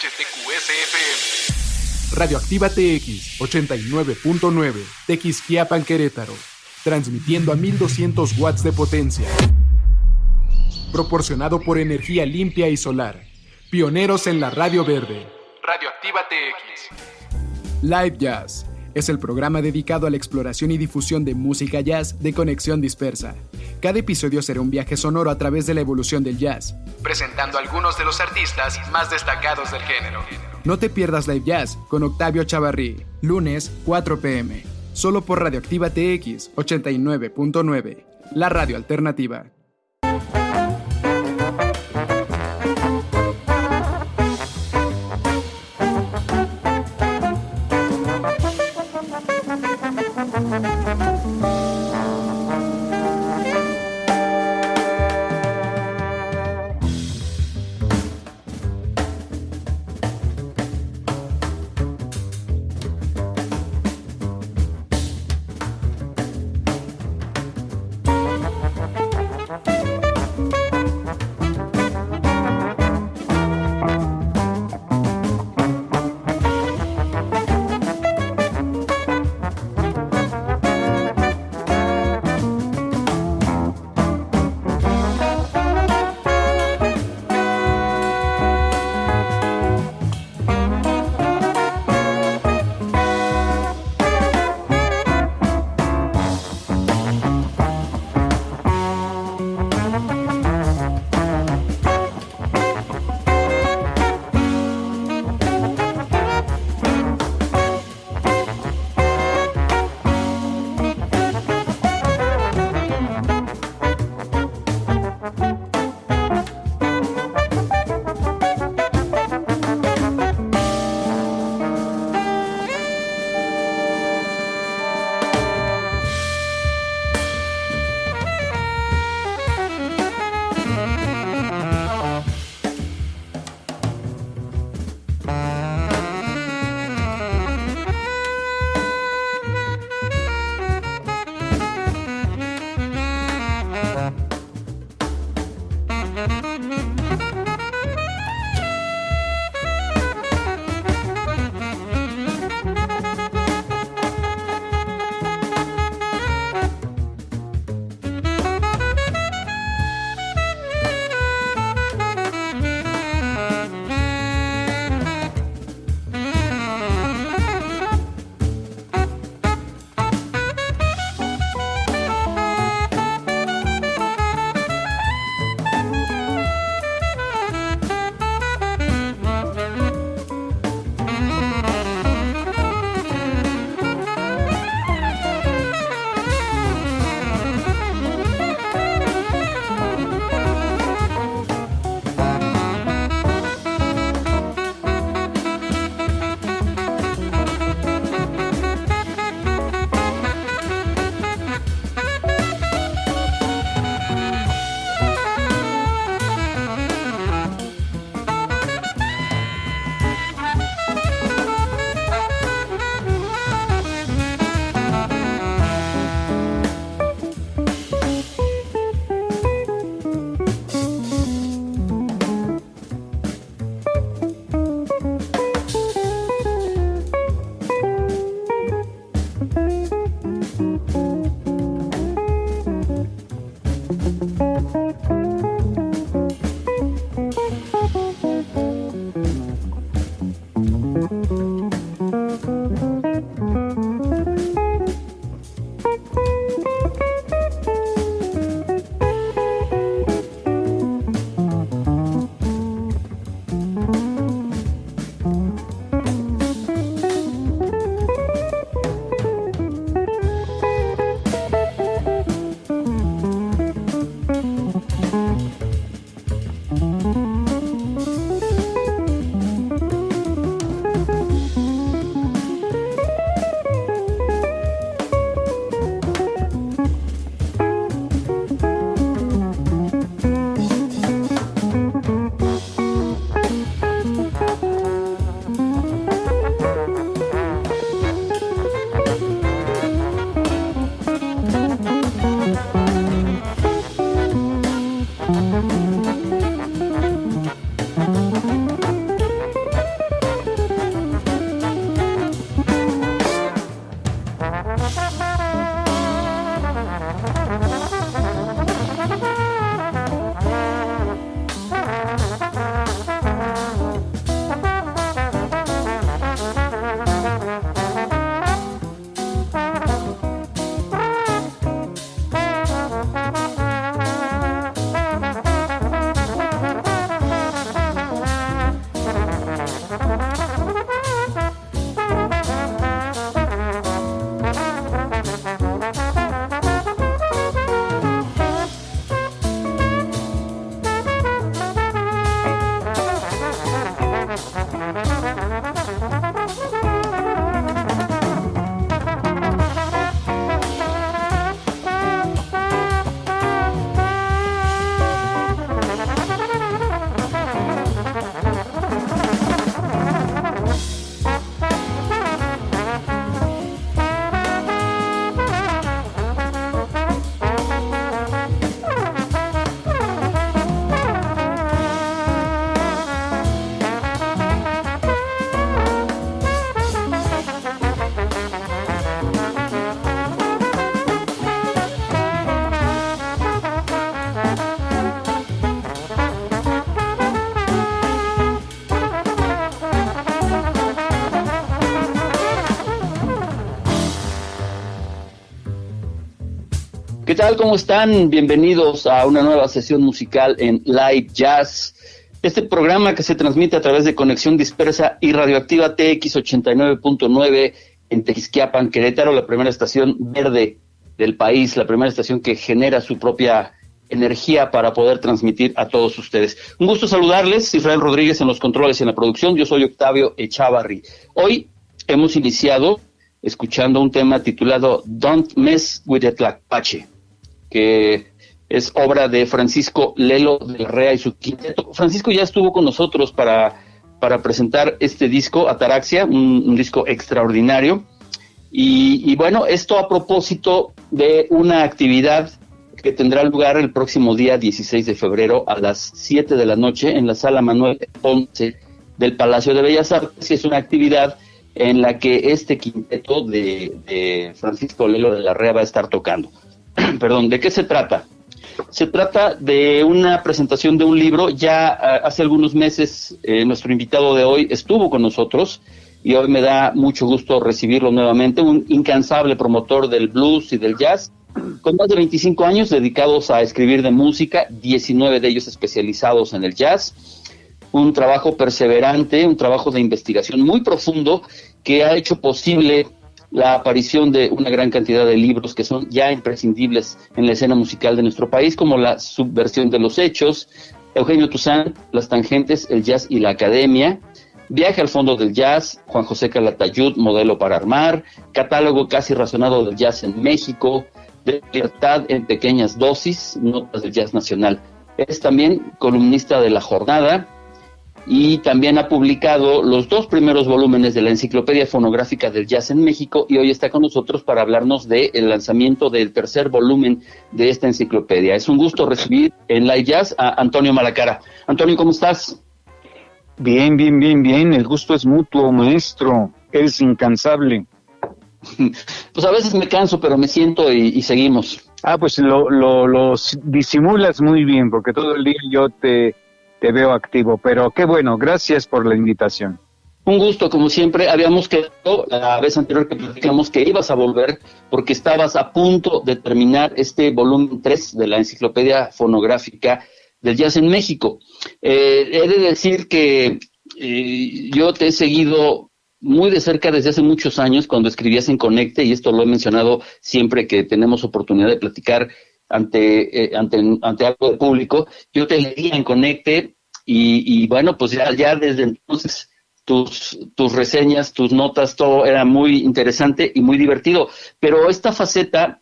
HTQS-FM. Radioactiva TX 89.9, Tequisquiapan, Querétaro. Transmitiendo a 1200 watts de potencia. Proporcionado por energía limpia y solar. Pioneros en la radio verde. Radioactiva TX. Live Jazz es el programa dedicado a la exploración y difusión de música jazz de conexión dispersa. Cada episodio será un viaje sonoro a través de la evolución del jazz, presentando a algunos de los artistas más destacados del género. No te pierdas Live Jazz con Octavio Chavarrí, lunes 4 p.m. Solo por Radioactiva TX 89.9, la radio alternativa. ¿Qué tal? ¿Cómo están? Bienvenidos a una nueva sesión musical en Live Jazz. Este programa que se transmite a través de Conexión Dispersa y Radioactiva TX 89.9 en Tequisquiapan, Querétaro, la primera estación verde del país, la primera estación que genera su propia energía para poder transmitir a todos ustedes. Un gusto saludarles, Israel Rodríguez en los controles y en la producción. Yo soy Octavio Echavarri. Hoy hemos iniciado escuchando un tema titulado Don't Mess with the Tlaquepaque, que es obra de Francisco Lelo de la Rea y su quinteto. Francisco ya estuvo con nosotros para presentar este disco, Ataraxia, un disco extraordinario. Y bueno, esto a propósito de una actividad que tendrá lugar el próximo día 16 de febrero a las 7 de la noche en la Sala Manuel Ponce del Palacio de Bellas Artes. Es una actividad en la que este quinteto de Francisco Lelo de la Rea va a estar tocando. Perdón, ¿de qué se trata? Se trata de una presentación de un libro. Ya hace algunos meses nuestro invitado de hoy estuvo con nosotros y hoy me da mucho gusto recibirlo nuevamente, un incansable promotor del blues y del jazz, con más de 25 años dedicados a escribir de música, 19 de ellos especializados en el jazz, un trabajo perseverante, un trabajo de investigación muy profundo que ha hecho posible la aparición de una gran cantidad de libros que son ya imprescindibles en la escena musical de nuestro país, como La subversión de los hechos, Eugenio Toussaint, Las tangentes, el jazz y la academia, Viaje al fondo del jazz, Juan José Calatayud, Modelo para armar, Catálogo casi razonado del jazz en México, de Libertad en pequeñas dosis, Notas del jazz nacional. Es también columnista de La Jornada y también ha publicado los 2 primeros volúmenes de la Enciclopedia Fonográfica del Jazz en México y hoy está con nosotros para hablarnos del lanzamiento del 3er volumen de esta enciclopedia. Es un gusto recibir en Live Jazz a Antonio Malacara. Antonio, ¿cómo estás? Bien. El gusto es mutuo, maestro. Eres incansable. Pues a veces me canso, pero me siento y seguimos. Pues lo disimulas muy bien, porque todo el día yo te veo activo, pero qué bueno, gracias por la invitación. Un gusto, como siempre. Habíamos quedado la vez anterior que platicamos que ibas a volver porque estabas a punto de terminar este volumen 3 de la Enciclopedia Fonográfica del Jazz en México. He de decir que yo te he seguido muy de cerca desde hace muchos años cuando escribías en Conecte, y esto lo he mencionado siempre que tenemos oportunidad de platicar ante algo de público. Yo te leía en Conecte y bueno, pues ya desde entonces tus reseñas, tus notas, todo era muy interesante y muy divertido. Pero esta faceta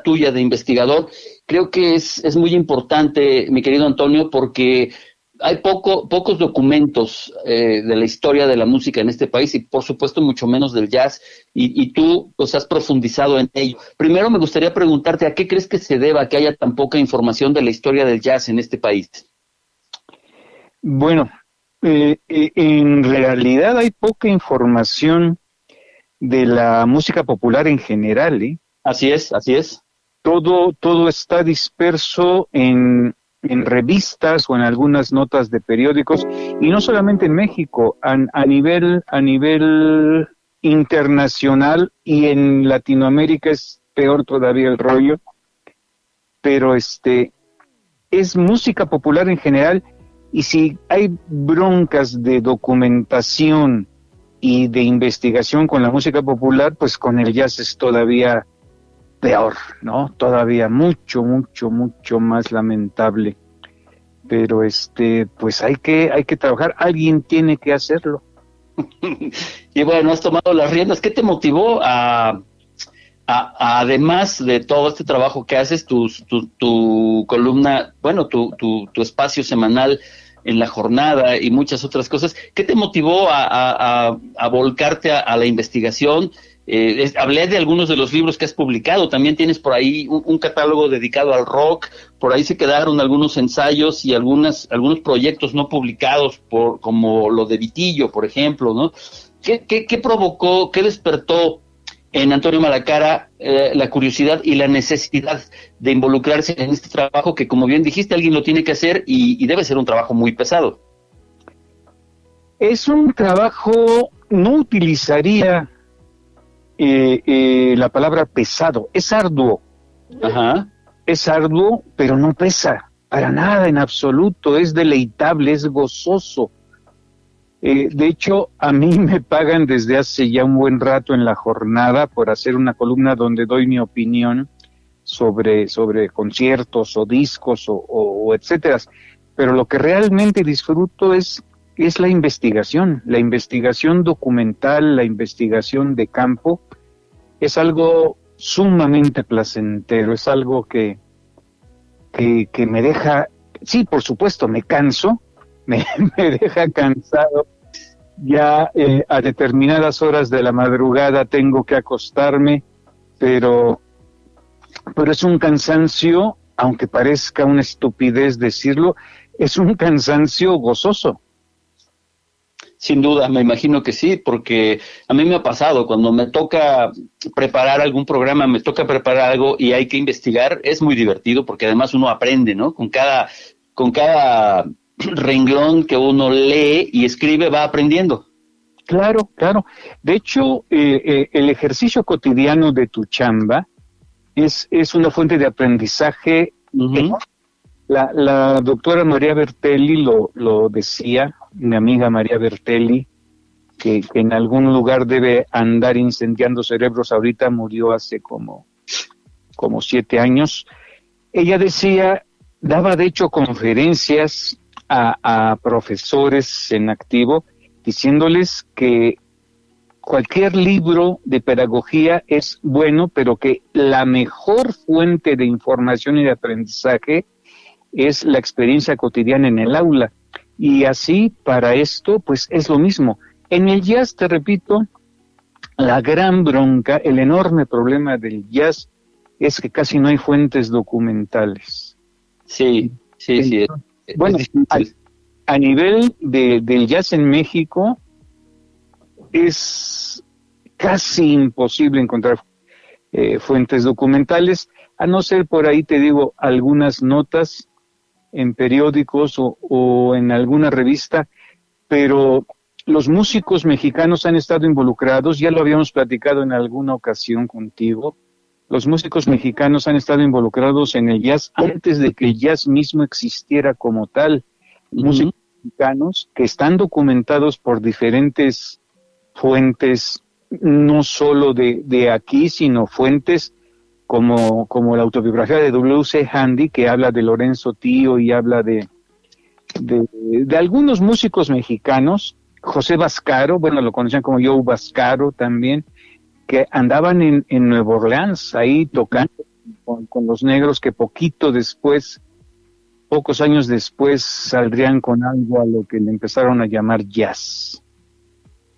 tuya de investigador, creo que es muy importante, mi querido Antonio, porque hay pocos documentos de la historia de la música en este país y por supuesto mucho menos del jazz, y tú pues has profundizado en ello. Primero me gustaría preguntarte, ¿a qué crees que se deba que haya tan poca información de la historia del jazz en este país? Bueno, en realidad hay poca información de la música popular en general, ¿eh? Así es. Todo está disperso en revistas o en algunas notas de periódicos, y no solamente en México, a nivel internacional, y en Latinoamérica es peor todavía el rollo, pero es música popular en general, y si hay broncas de documentación y de investigación con la música popular, pues con el jazz es todavía peor, ¿no? Todavía mucho más lamentable. Pero pues hay que trabajar, alguien tiene que hacerlo. Y bueno, has tomado las riendas. ¿Qué te motivó a además de todo este trabajo que haces, tu columna, bueno, tu espacio semanal en La Jornada y muchas otras cosas? ¿Qué te motivó a volcarte a la investigación? Hablé de algunos de los libros que has publicado, también tienes por ahí un catálogo dedicado al rock, por ahí se quedaron algunos ensayos y algunos proyectos no publicados, como lo de Vitillo, por ejemplo, ¿no? ¿Qué provocó, qué despertó en Antonio Malacara la curiosidad y la necesidad de involucrarse en este trabajo que, como bien dijiste, alguien lo tiene que hacer y debe ser un trabajo muy pesado? Es un trabajo, no utilizaría la palabra pesado, es arduo. Ajá. Es arduo, pero no pesa, para nada, en absoluto, es deleitable, es gozoso. De hecho, a mí me pagan desde hace ya un buen rato en la jornada por hacer una columna donde doy mi opinión sobre conciertos o discos o etcétera. Pero lo que realmente disfruto es la investigación documental, la investigación de campo. Es algo sumamente placentero, es algo que me deja, sí, por supuesto, me canso, me deja cansado. Ya a determinadas horas de la madrugada tengo que acostarme, pero es un cansancio, aunque parezca una estupidez decirlo, es un cansancio gozoso. Sin duda, me imagino que sí, porque a mí me ha pasado, cuando me toca preparar algún programa, me toca preparar algo y hay que investigar, es muy divertido porque además uno aprende, ¿no? Con cada renglón que uno lee y escribe va aprendiendo. Claro, claro. De hecho, el ejercicio cotidiano de tu chamba es una fuente de aprendizaje. Uh-huh. La doctora María Bertelli lo decía, mi amiga María Bertelli, que en algún lugar debe andar incendiando cerebros. Ahorita murió hace como 7 años. Ella decía, daba de hecho conferencias a profesores en activo, diciéndoles que cualquier libro de pedagogía es bueno, pero que la mejor fuente de información y de aprendizaje es la experiencia cotidiana en el aula. Y así, para esto, pues es lo mismo. En el jazz, te repito, la gran bronca, el enorme problema del jazz es que casi no hay fuentes documentales. Sí. Bueno, a nivel del jazz en México, es casi imposible encontrar fuentes documentales, a no ser por ahí, te digo, algunas notas en periódicos o en alguna revista, pero los músicos mexicanos han estado involucrados, ya lo habíamos platicado en alguna ocasión contigo, los músicos mexicanos han estado involucrados en el jazz antes de que el jazz mismo existiera como tal. Uh-huh. Músicos mexicanos que están documentados por diferentes fuentes, no solo de aquí, sino fuentes como la autobiografía de W.C. Handy, que habla de Lorenzo Tío y habla de algunos músicos mexicanos, José Vascaro, bueno, lo conocían como Joe Vascaro también, que andaban en Nueva Orleans, ahí tocando con los negros, que pocos años después, saldrían con algo a lo que le empezaron a llamar jazz.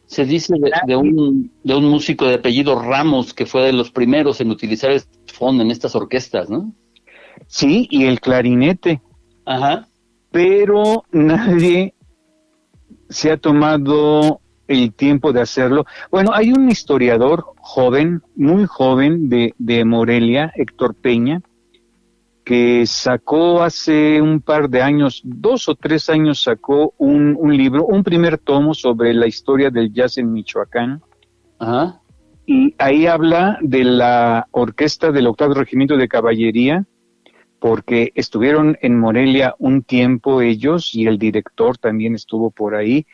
Se dice de un músico de apellido Ramos, que fue de los primeros en utilizar este fondo en estas orquestas, ¿no? Sí, y el clarinete. Ajá. Pero nadie se ha tomado el tiempo de hacerlo. Bueno, hay un historiador joven, muy joven, de Morelia, Héctor Peña, que sacó hace un par de años, 2 o 3 años, sacó un libro, un primer tomo sobre la historia del jazz en Michoacán. Ajá. Y ahí habla de la orquesta del Octavo Regimiento de Caballería, porque estuvieron en Morelia un tiempo ellos, y el director también estuvo por ahí.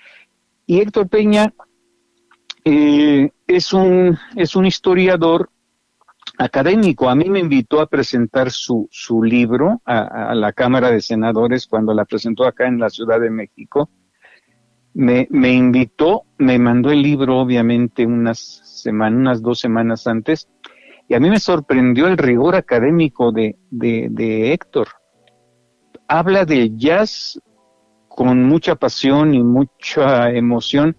Y Héctor Peña es un historiador académico. A mí me invitó a presentar su libro a la Cámara de Senadores cuando la presentó acá en la Ciudad de México. Me invitó, me mandó el libro obviamente unas 2 semanas antes, y a mí me sorprendió el rigor académico de Héctor. Habla del jazz con mucha pasión y mucha emoción,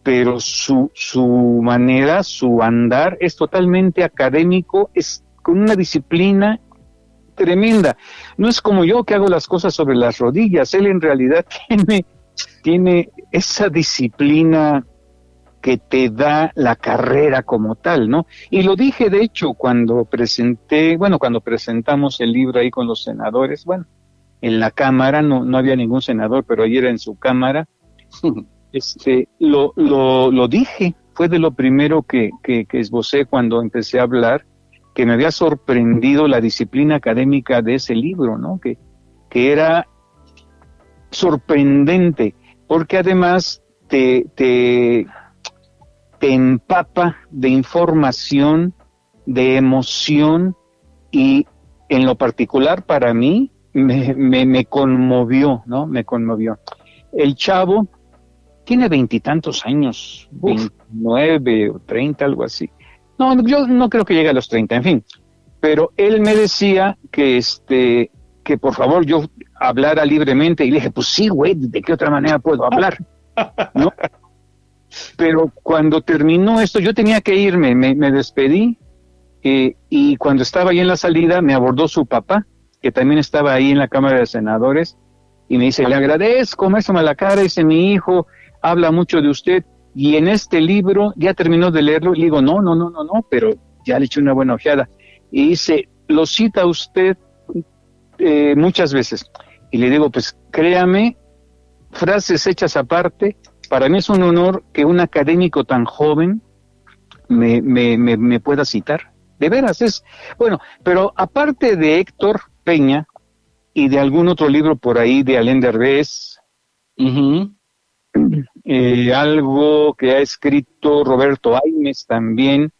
pero su manera, su andar es totalmente académico, es con una disciplina tremenda. No es como yo, que hago las cosas sobre las rodillas. Él en realidad tiene esa disciplina que te da la carrera como tal, ¿no? Y lo dije, de hecho, cuando presentamos el libro ahí con los senadores, bueno, en la Cámara, no había ningún senador, pero ahí era en su Cámara. Lo dije, fue de lo primero que esbocé cuando empecé a hablar, que me había sorprendido la disciplina académica de ese libro, ¿no? Que era sorprendente, porque además te empapa de información, de emoción, y en lo particular para mí me conmovió, ¿no? Me conmovió. El chavo tiene 20 y tantos años, 29 o 30, algo así. No, yo no creo que llegue a los 30, en fin. Pero él me decía que por favor yo hablara libremente, y le dije, pues sí, güey, ¿de qué otra manera puedo hablar? ¿No? Pero cuando terminó esto, yo tenía que irme, me despedí, y cuando estaba ahí en la salida me abordó su papá, que también estaba ahí en la Cámara de Senadores, y me dice, le agradezco, maestro Malacara, dice, mi hijo habla mucho de usted, y en este libro, ya terminó de leerlo, y le digo, no, pero ya le eché una buena ojeada, y dice, lo cita usted muchas veces, y le digo, pues créame, frases hechas aparte, para mí es un honor que un académico tan joven me pueda citar, de veras, es, bueno, pero aparte de Héctor Peña, y de algún otro libro por ahí de Alain Derbez, algo que ha escrito Roberto Aimes también,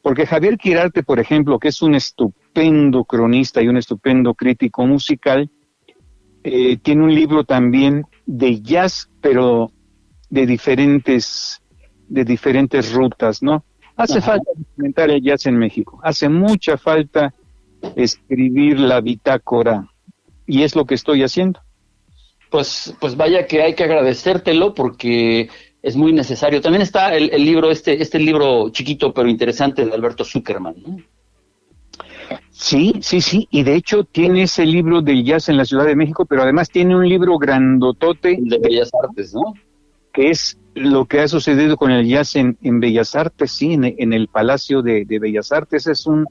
porque Javier Quirarte, por ejemplo, que es un estupendo cronista y un estupendo crítico musical, tiene un libro también de jazz, pero de diferentes rutas, ¿no? Hace falta documentar el jazz en México, hace mucha falta escribir la bitácora, y es lo que estoy haciendo. Pues vaya que hay que agradecértelo porque es muy necesario. También está el libro, este libro chiquito pero interesante de Alberto Zuckerman, ¿no? Sí, y de hecho tiene ese libro del jazz en la Ciudad de México, pero además tiene un libro grandotote de Bellas Artes, ¿no? Que es lo que ha sucedido con el jazz en Bellas Artes, sí, en el Palacio de Bellas Artes. Es un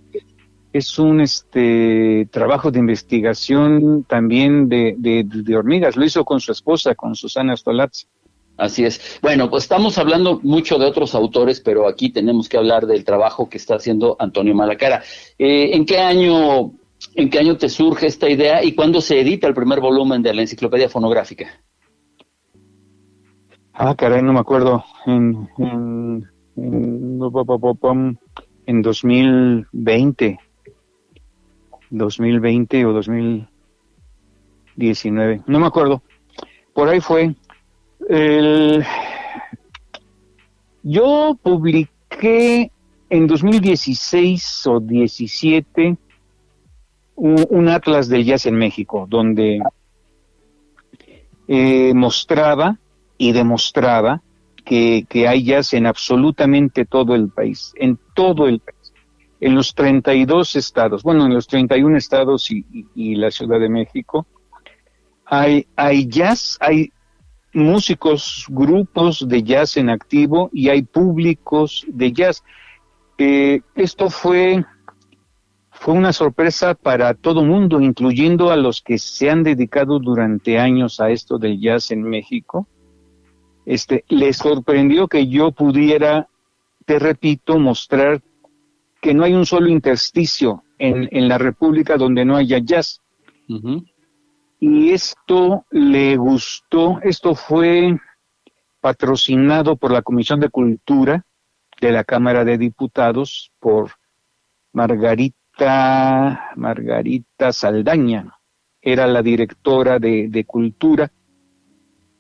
trabajo de investigación también de hormigas. Lo hizo con su esposa, con Susana Stolazzi. Así es. Bueno, pues estamos hablando mucho de otros autores, pero aquí tenemos que hablar del trabajo que está haciendo Antonio Malacara. ¿En qué año te surge esta idea y cuándo se edita el primer volumen de la enciclopedia fonográfica? Caray, no me acuerdo. En 2020 o 2019, no me acuerdo. Por ahí fue. Yo publiqué en 2016 o 17 un atlas del jazz en México, donde mostraba y demostraba que hay jazz en absolutamente todo el país, en todo el país, en los 32 estados, bueno, en los 31 estados y la Ciudad de México, hay jazz, hay músicos, grupos de jazz en activo y hay públicos de jazz. Esto fue una sorpresa para todo mundo, incluyendo a los que se han dedicado durante años a esto del jazz en México. Les sorprendió que yo pudiera, te repito, mostrar que no hay un solo intersticio en la República donde no haya jazz. Uh-huh. Y esto le gustó, esto fue patrocinado por la Comisión de Cultura de la Cámara de Diputados por Margarita Saldaña, era la directora de Cultura.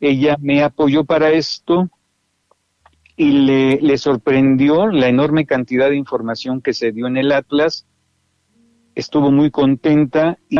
Ella me apoyó para esto y le sorprendió la enorme cantidad de información que se dio en el Atlas. Estuvo muy contenta y